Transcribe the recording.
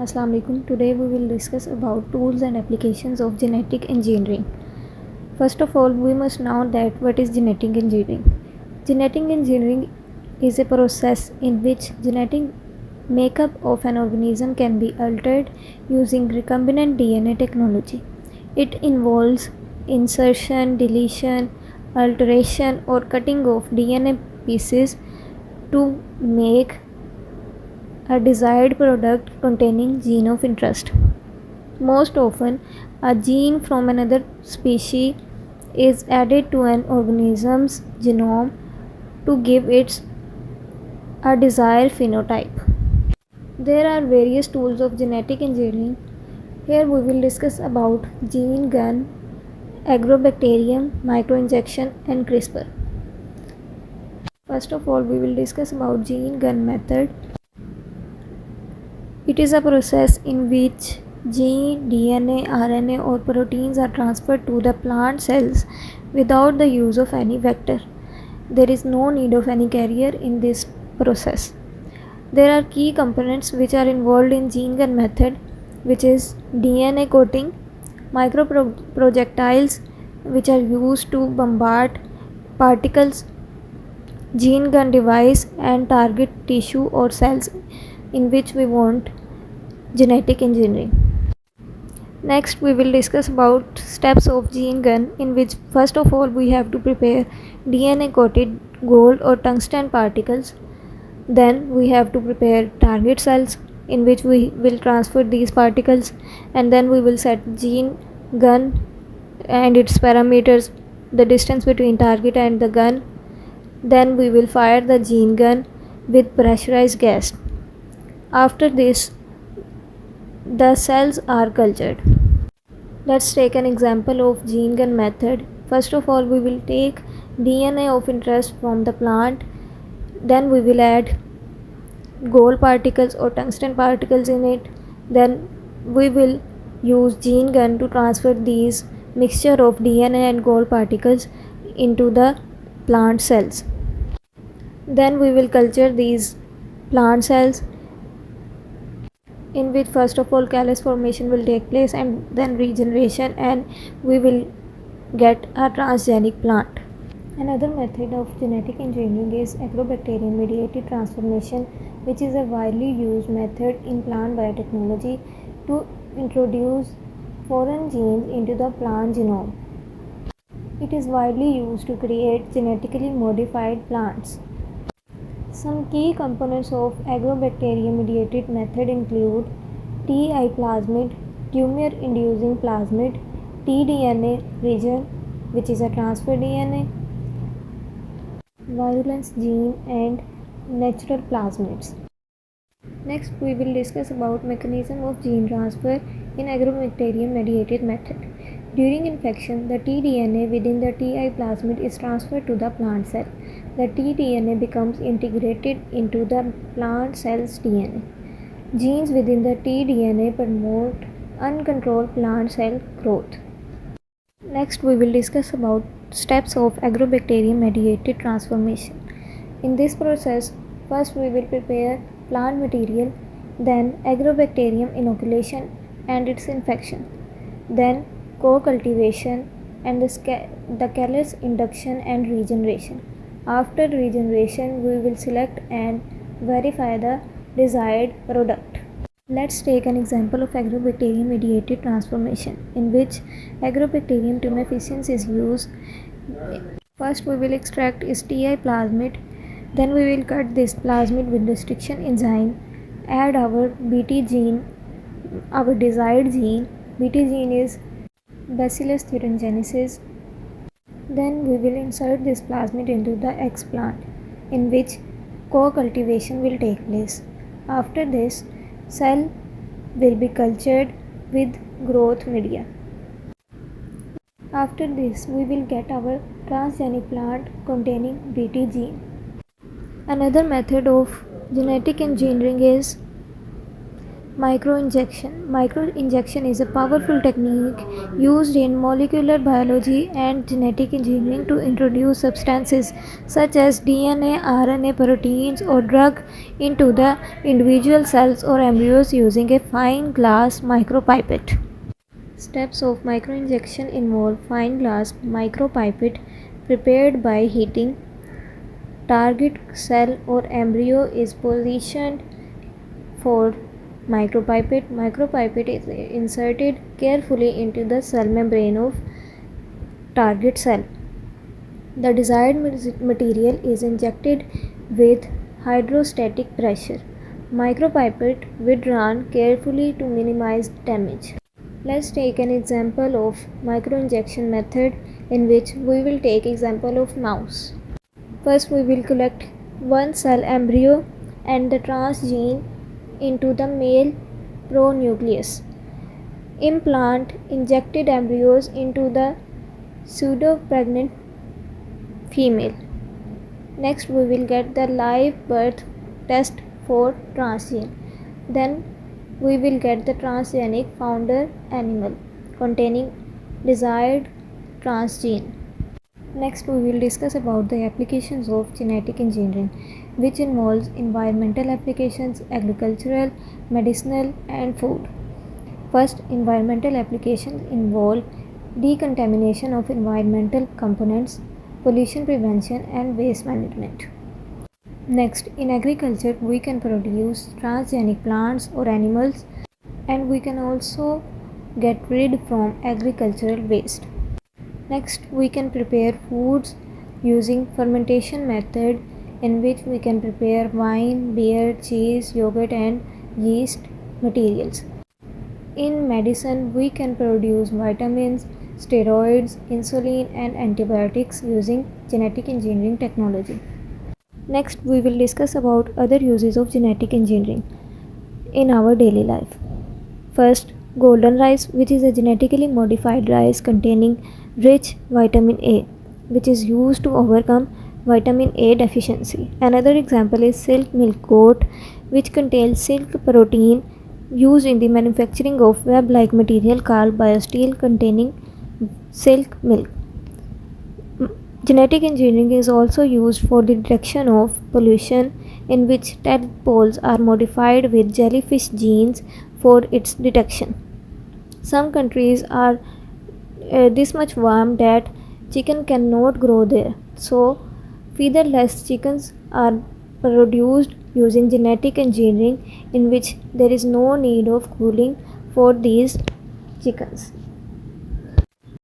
Assalamu alaikum. Today we will discuss about tools and applications of genetic engineering. First of all, we must know that what is genetic engineering. Genetic engineering is a process in which genetic makeup of an organism can be altered using recombinant DNA technology. It involves insertion, deletion, alteration or cutting of DNA pieces to make a desired product containing gene of interest. Most often, a gene from another species is added to an organism's genome to give it a desired phenotype. There are various tools of genetic engineering. Here we will discuss about gene gun, Agrobacterium, Microinjection and CRISPR. First of all, we will discuss about gene gun method. It is a process in which gene, DNA, RNA or proteins are transferred to the plant cells without the use of any vector. There is no need of any carrier in this process. There are key components which are involved in gene gun method, which is DNA coating, microprojectiles which are used to bombard particles, gene gun device and target tissue or cells in which we want genetic engineering. Next we will discuss about steps of gene gun, in which first of all we have to prepare DNA coated gold or tungsten particles. Then we have to prepare target cells in which we will transfer these particles, and then we will set gene gun and its parameters, the distance between target and the gun. Then we will fire the gene gun with pressurized gas. After this, the cells are cultured. Let's take an example of gene gun method. First of all, we will take DNA of interest from the plant. Then we will add gold particles or tungsten particles in it. Then we will use gene gun to transfer these mixture of DNA and gold particles into the plant cells. Then we will culture these plant cells, in which first of all callus formation will take place and then regeneration, and we will get a transgenic plant. Another method of genetic engineering is Agrobacterium mediated transformation, which is a widely used method in plant biotechnology to introduce foreign genes into the plant genome. It is widely used to create genetically modified plants. Some key components of Agrobacterium mediated method include TI plasmid, tumor inducing plasmid, tDNA region, which is a transfer DNA, virulence gene and natural plasmids. Next we will discuss about mechanism of gene transfer in Agrobacterium mediated method. During infection, the tDNA within the TI plasmid is transferred to the plant cell. The tDNA becomes integrated into the plant cell's DNA. Genes within the tDNA promote uncontrolled plant cell growth. Next we will discuss about steps of Agrobacterium mediated transformation. In this process, first we will prepare plant material, then Agrobacterium inoculation and its infection, then co-cultivation and the callus induction and regeneration. After regeneration, we will select and verify the desired product. Let's take an example of Agrobacterium mediated transformation, in which Agrobacterium tumefaciens is used. First we will extract its TI plasmid, then we will cut this plasmid with restriction enzyme, add our BT gene, our desired gene. BT gene is Bacillus thuringiensis. Then we will insert this plasmid into the explant, in which co-cultivation will take place. After this, cell will be cultured with growth media. After this, we will get our transgenic plant containing BT gene. Another method of genetic engineering is Microinjection. Microinjection is a powerful technique used in molecular biology and genetic engineering to introduce substances such as DNA, RNA, proteins, or drug into the individual cells or embryos using a fine glass micropipette. Steps of microinjection involve fine glass micropipette prepared by heating. Target cell or embryo is positioned for micropipette. Micropipette is inserted carefully into the cell membrane of target cell. The desired material is injected with hydrostatic pressure. Micropipette withdrawn carefully to minimize damage. Let's take an example of microinjection method in which we will take example of mouse. First we will collect one cell embryo and the transgene into the male pronucleus. Implant injected embryos into the pseudo-pregnant female. Next we will get the live birth test for transgene. Then we will get the transgenic founder animal containing desired transgene. Next we will discuss about the applications of genetic engineering, which involves environmental applications, agricultural, medicinal and food. First, environmental applications involve decontamination of environmental components, pollution prevention and waste management. Next, in agriculture we can produce transgenic plants or animals, and we can also get rid from agricultural waste. Next, we can prepare foods using fermentation method, in which we can prepare wine, beer, cheese, yogurt and yeast materials. In medicine, we can produce vitamins, steroids, insulin and antibiotics using genetic engineering technology. Next, we will discuss about other uses of genetic engineering in our daily life. First, golden rice, which is a genetically modified rice containing rich vitamin A, which is used to overcome vitamin A deficiency. Another example is silk milk goat, which contains silk protein used in the manufacturing of web-like material called biosteel containing silk milk. Genetic engineering is also used for the detection of pollution, in which tadpoles are modified with jellyfish genes for its detection. Some countries are this much warm that chicken cannot grow there, so featherless chickens are produced using genetic engineering, in which there is no need of cooling for these chickens.